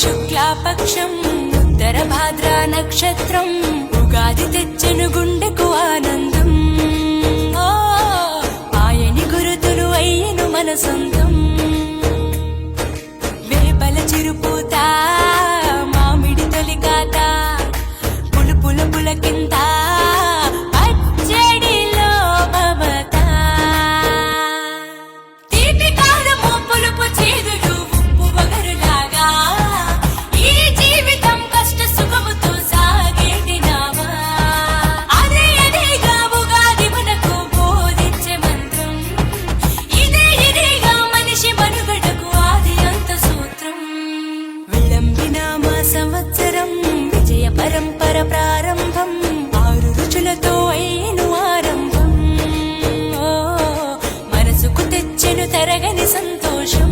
శుక్లాపక్షం ఉత్తర భాద్ర నక్షత్రం ఉగాది తెచ్చెను గుండెకు ఆనందం ఆయని గురుతులు అయ్యను మన సొంతం వేపల చిరుపూత మామిడి తొలికాత పులుపుల పులకింత పచ్చడిలో మమత తీపి కారము పులుపు చేదులు ఉప్పు వగరులాగా ఈ జీవితం కష్ట సుఖముతో సాగేటి నావా అదే అదేగా ఉగాది మనకు బోధించే మంత్రం ఇదేగా మనిషి మనుగడకు ఆది అంత సూత్రం విళంబినామ సంవత్సరం విజయ పరంపర ప్రారంభం 6 రుచులతో అయ్యను ఆరంభం మనసుకు తెచ్చెను తరగని సంతోషం